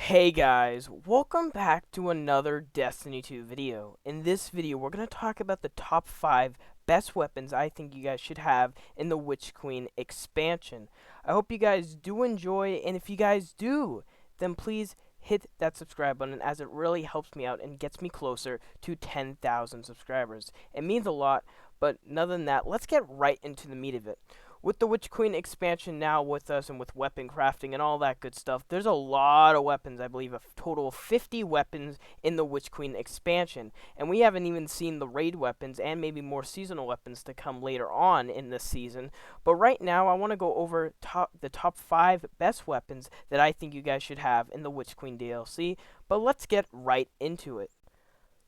Hey guys, welcome back to another Destiny 2 video. In this video, we're going to talk about the top 5 best weapons I think you guys should have in the Witch Queen expansion. I hope you guys do enjoy, and if you guys do, then please hit that subscribe button as it really helps me out and gets me closer to 10,000 subscribers. It means a lot, but other than that, let's get right into the meat of it. With the Witch Queen expansion now with us and with weapon crafting and all that good stuff, there's a lot of weapons. I believe a total of 50 weapons in the Witch Queen expansion. And we haven't even seen the raid weapons and maybe more seasonal weapons to come later on in this season. But right now, I want to go over the top 5 best weapons that I think you guys should have in the Witch Queen DLC. But let's get right into it.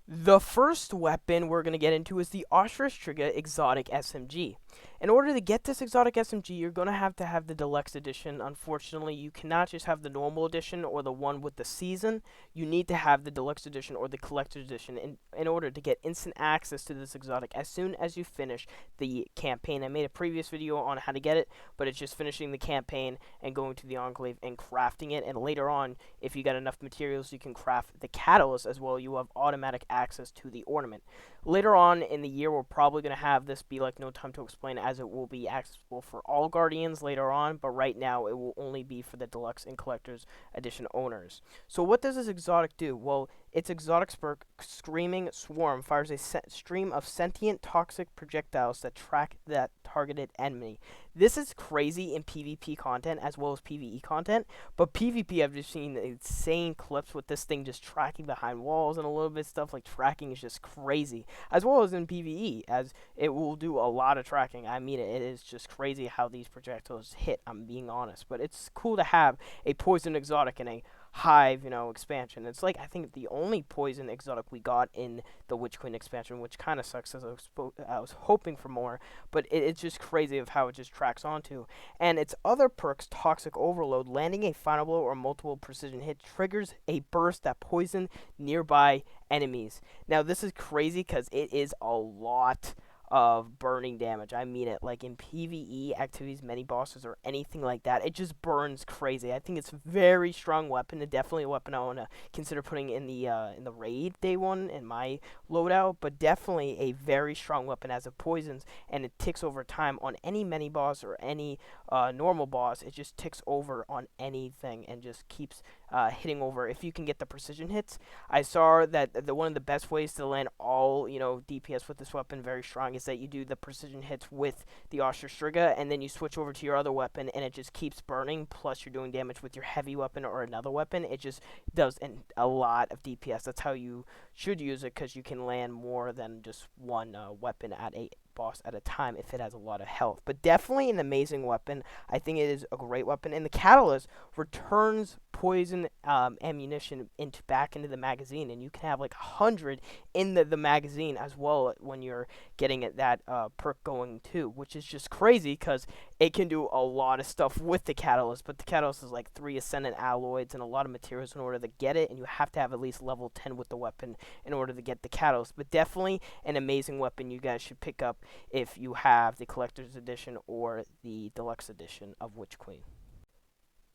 The first weapon we're going to get into is the Austres Trigger Exotic SMG. In order to get this exotic SMG, you're going to have the deluxe edition. Unfortunately, you cannot just have the normal edition or the one with the season. You need to have the deluxe edition or the collector's edition in order to get instant access to this exotic as soon as you finish the campaign. I made a previous video on how to get it, but it's just finishing the campaign and going to the Enclave and crafting it. And later on, if you got enough materials, you can craft the catalyst as well. You have automatic access to the ornament. Later on in the year, we're probably going to have this be like No Time to Explain, as it will be accessible for all Guardians later on, but right now it will only be for the Deluxe and Collector's Edition owners. So what does this exotic do? Well, its exotic perk, Screaming Swarm, fires a stream of sentient toxic projectiles that track that targeted enemy. This is crazy in PvP content as well as PvE content, but PvP I've just seen insane clips with this thing just tracking behind walls and a little bit of stuff like tracking is just crazy, as well as in PvE, as it will do a lot of tracking. I mean, it is just crazy how these projectiles hit, I'm being honest, but it's cool to have a poison exotic in a hive, expansion. It's like, I think the only poison exotic we got in the Witch Queen expansion, which kind of sucks as I was hoping for more, but it's just crazy of how it just tracks onto. And its other perks, Toxic Overload, landing a final blow or multiple precision hit triggers a burst that poison nearby enemies. Now, this is crazy because it is a lot of burning damage. I mean it. Like in PvE activities, many bosses or anything like that, it just burns crazy. I think it's a very strong weapon, and definitely a weapon I want to consider putting in the raid day one in my loadout. But definitely a very strong weapon as it poisons, and it ticks over time on any mini boss or any normal boss. It just ticks over on anything and just keeps hitting over. If you can get the precision hits, I saw that one of the best ways to land all DPS with this weapon very strong is that you do the precision hits with the Austres Trigger, and then you switch over to your other weapon, and it just keeps burning. Plus, you're doing damage with your heavy weapon or another weapon. It just does a lot of DPS. That's how you should use it, because you can land more than just one weapon at a boss at a time if it has a lot of health. But definitely an amazing weapon. I think it is a great weapon. And the catalyst returns poison ammunition back into the magazine, and you can have like 100 in the magazine as well when you're getting that perk going too, which is just crazy because it can do a lot of stuff with the catalyst. But the catalyst is like 3 ascendant alloys and a lot of materials in order to get it, and you have to have at least level 10 with the weapon in order to get the catalyst. But definitely an amazing weapon you guys should pick up if you have the collector's edition or the deluxe edition of Witch Queen.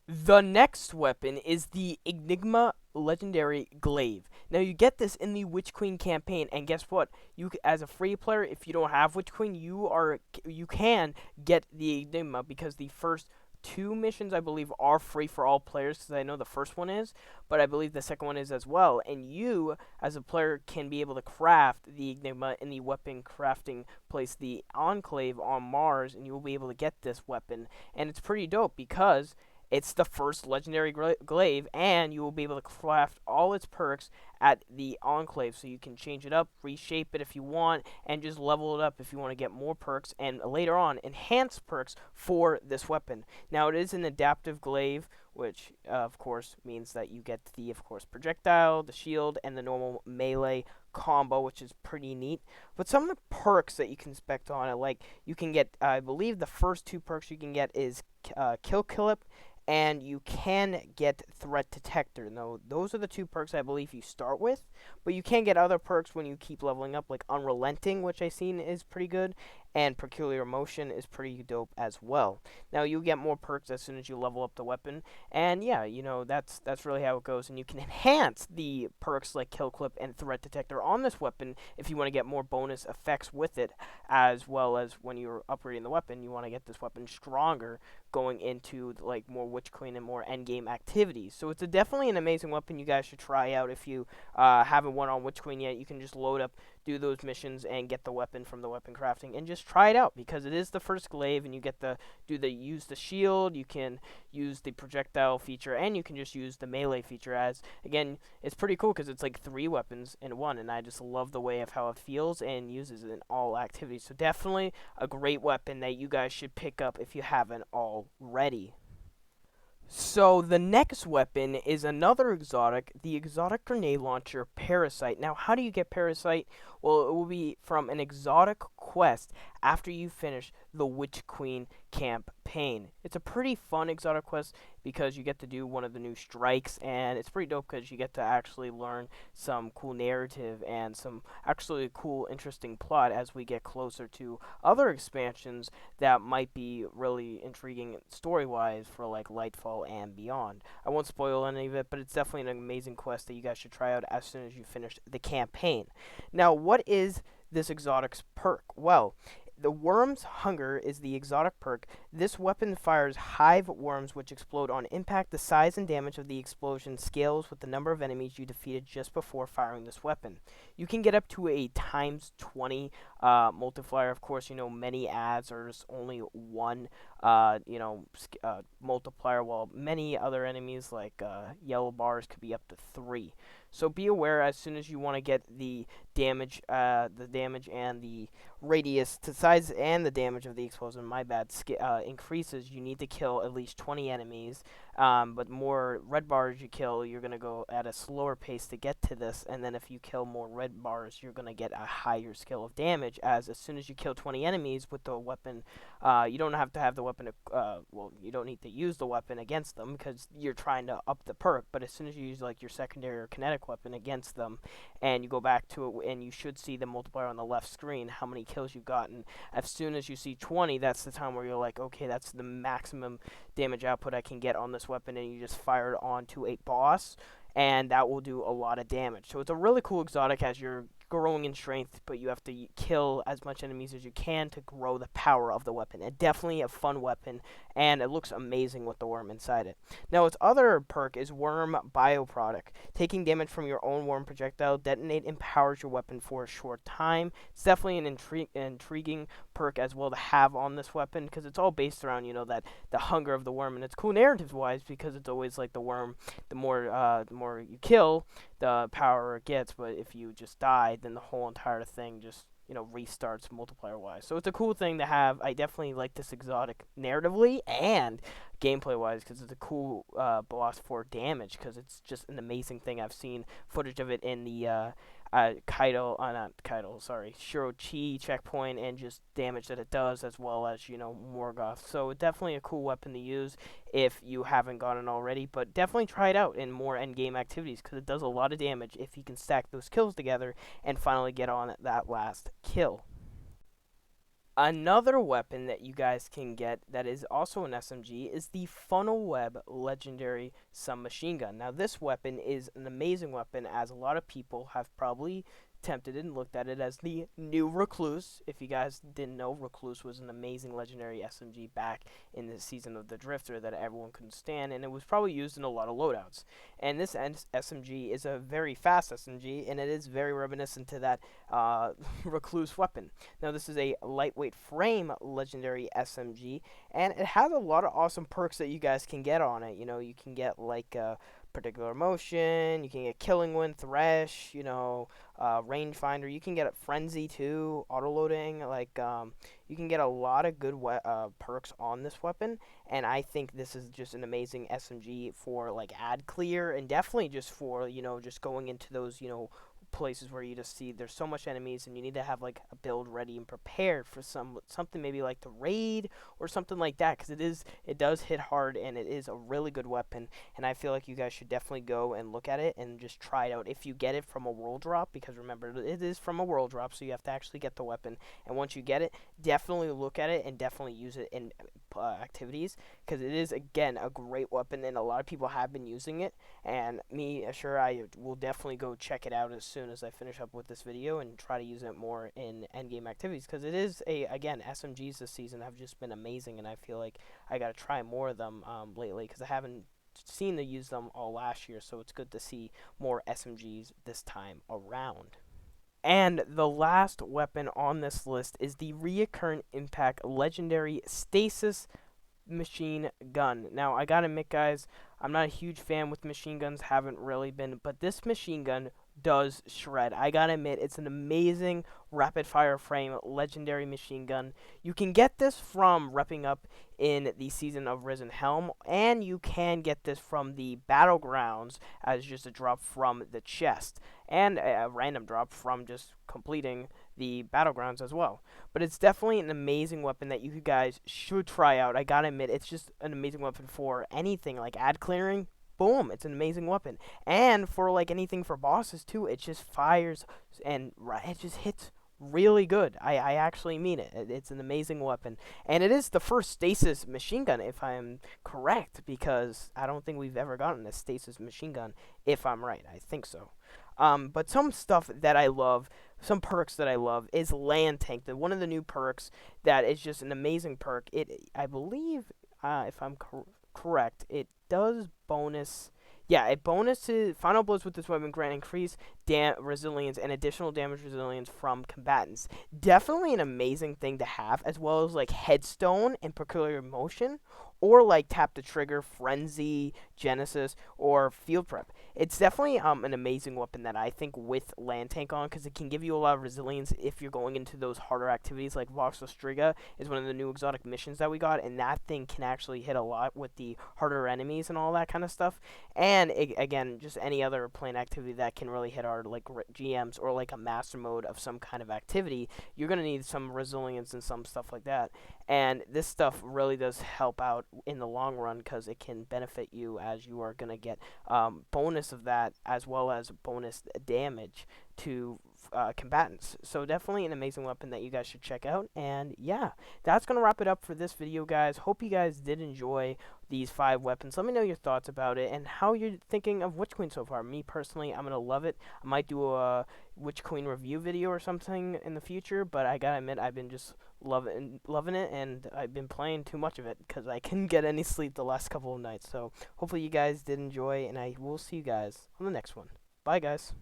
The next weapon is the Enigma Legendary Glaive. Now, you get this in the Witch Queen campaign, and guess what? You, as a free player, if you don't have Witch Queen, you can get the Enigma, because the first 2 missions, I believe, are free for all players, because I know the first one is, but I believe the second one is as well. And you, as a player, can be able to craft the Enigma in the weapon crafting place, the Enclave on Mars, and you will be able to get this weapon. And it's pretty dope because it's the first legendary glaive, and you will be able to craft all its perks at the Enclave, so you can change it up, reshape it if you want, and just level it up if you want to get more perks, and later on, enhance perks for this weapon. Now, it is an adaptive glaive, which, of course, means that you get the, of course, projectile, the shield, and the normal melee combo, which is pretty neat. But some of the perks that you can spec on it, like, you can get, I believe the first 2 perks you can get is Kill Clip and you can get Threat Detector. Now, those are the two perks I believe you start with, but you can get other perks when you keep leveling up, like Unrelenting, which I've seen is pretty good, and Peculiar Motion is pretty dope as well. Now, you get more perks as soon as you level up the weapon, and yeah, that's really how it goes, and you can enhance the perks like Kill Clip and Threat Detector on this weapon if you want to get more bonus effects with it, as well as when you're upgrading the weapon, you want to get this weapon stronger going into like more Witch Queen and more endgame activities. So it's definitely an amazing weapon you guys should try out. If you haven't won on Witch Queen yet, you can just load up, do those missions, and get the weapon from the weapon crafting, and just try it out because it is the first glaive, and you get the use the shield, you can use the projectile feature, and you can just use the melee feature. As again, it's pretty cool because it's like 3 weapons in one, and I just love the way of how it feels and uses it in all activities. So definitely a great weapon that you guys should pick up if you haven't already. So the next weapon is another exotic, the exotic grenade launcher Parasite. Now, how do you get Parasite? Well, it will be from an exotic quest after you finish the Witch Queen campaign. It's a pretty fun exotic quest because you get to do one of the new strikes, and it's pretty dope because you get to actually learn some cool narrative and some actually cool, interesting plot as we get closer to other expansions that might be really intriguing story-wise for like Lightfall and beyond. I won't spoil any of it, but it's definitely an amazing quest that you guys should try out as soon as you finish the campaign. Now, what is this exotic's perk? Well, the Worm's Hunger is the exotic perk. This weapon fires hive worms which explode on impact. The size and damage of the explosion scales with the number of enemies you defeated just before firing this weapon. You can get up to a times 20 multiplier. Of course, many ads there's only one multiplier, while many other enemies like yellow bars could be up to 3. So be aware as soon as you want to get the damage and the radius, the size and the damage of the explosion, increases. You need to kill at least 20 enemies. But more red bars you kill, you're gonna go at a slower pace to get to this. And then if you kill more red bars, you're gonna get a higher scale of damage. As soon as you kill 20 enemies with the weapon, you don't have to have the weapon. You don't need to use the weapon against them because you're trying to up the perk. But as soon as you use like your secondary or kinetic weapon against them, and you go back to it, and you should see the multiplier on the left screen, how many kills you've gotten. As soon as you see 20, that's the time where you're like, okay, that's the maximum damage output I can get on this weapon, and you just fire it onto a boss, and that will do a lot of damage. So it's a really cool exotic as you're growing in strength, but you have to kill as much enemies as you can to grow the power of the weapon. And definitely a fun weapon, and it looks amazing with the worm inside it. Now, its other perk is Worm Bioproduct. Taking damage from your own worm projectile, detonate empowers your weapon for a short time. It's definitely an intriguing perk as well to have on this weapon because it's all based around, that the hunger of the worm, and it's cool narrative-wise because it's always like the worm, the more you kill, the power it gets, but if you just die, then the whole entire thing just restarts multiplier wise. So it's a cool thing to have. I definitely like this exotic narratively and gameplay wise because it's a cool boss for damage because it's just an amazing thing. I've seen footage of it in the Shirochi checkpoint and just damage that it does, as well as Morgoth. So definitely a cool weapon to use if you haven't gotten it already, but definitely try it out in more endgame activities because it does a lot of damage if you can stack those kills together and finally get on that last kill. Another weapon that you guys can get that is also an SMG is the Funnelweb Legendary Submachine Gun. Now, this weapon is an amazing weapon, as a lot of people have probably tempted and looked at it as the new Recluse. If you guys didn't know, Recluse was an amazing legendary SMG back in the season of the Drifter that everyone couldn't stand, and it was probably used in a lot of loadouts. And this SMG is a very fast SMG, and it is very reminiscent to that Recluse weapon. Now, this is a lightweight frame legendary SMG, and it has a lot of awesome perks that you guys can get on it. You can get like particular motion, you can get Killing Wind, Thresh, rangefinder. You can get a frenzy too, auto loading. You can get a lot of good perks on this weapon, and I think this is just an amazing SMG for like ad clear, and definitely just for just going into those places where you just see there's so much enemies and you need to have like a build ready and prepared for something maybe like the raid or something like that, because it does hit hard and it is a really good weapon. And I feel like you guys should definitely go and look at it and just try it out if you get it from a world drop, because remember, it is from a world drop, so you have to actually get the weapon. And once you get it, definitely look at it and definitely use it in activities, because it is again a great weapon and a lot of people have been using it. And me, sure, I will definitely go check it out as soon as I finish up with this video and try to use it more in endgame activities, because it is again, SMGs this season have just been amazing, and I feel like I gotta try more of them lately, because I haven't seen to use them all last year, so it's good to see more SMGs this time around. And the last weapon on this list is the Reoccurring Impact Legendary Stasis machine gun. Now, I gotta admit, guys, I'm not a huge fan with machine guns, haven't really been, but this machine gun does shred. I gotta admit, it's an amazing rapid fire frame legendary machine gun. You can get this from repping up in the season of Risen Helm, and you can get this from the battlegrounds as just a drop from the chest, and a random drop from just completing the battlegrounds as well. But it's definitely an amazing weapon that you guys should try out. I gotta admit, it's just an amazing weapon for anything like ad clearing. Boom, it's an amazing weapon. And for like anything for bosses too, it just fires and it just hits really good. I actually mean it. It's an amazing weapon. And it is the first stasis machine gun, if I'm correct, because I don't think we've ever gotten a stasis machine gun, if I'm right. I think so. But some stuff that I love, some perks that I love, is Land Tank. One of the new perks that is just an amazing perk. I believe, if I'm correct, it does bonus. Yeah, it bonuses final blows with this weapon grant increased resilience and additional damage resilience from combatants. Definitely an amazing thing to have, as well as like Headstone and Peculiar Motion, or like Tap the Trigger, Frenzy, Genesis, or Field Prep. It's definitely an amazing weapon that I think with Land Tank on, because it can give you a lot of resilience if you're going into those harder activities. Like Austres Trigger is one of the new exotic missions that we got, and that thing can actually hit a lot with the harder enemies and all that kind of stuff. And again, just any other plane activity that can really hit our like GMs, or like a master mode of some kind of activity, you're gonna need some resilience and some stuff like that. And this stuff really does help out in the long run, because it can benefit you, as you are gonna get bonus of that as well as bonus damage to combatants. So definitely an amazing weapon that you guys should check out. And yeah, that's gonna wrap it up for this video, guys. Hope you guys did enjoy these 5 weapons. Let me know your thoughts about it and how you're thinking of Witch Queen so far. Me personally, I'm gonna love it. I might do a Witch Queen review video or something in the future, but I gotta admit, I've been just loving it, and I've been playing too much of it because I couldn't get any sleep the last couple of nights. So hopefully you guys did enjoy, and I will see you guys on the next one. Bye, guys.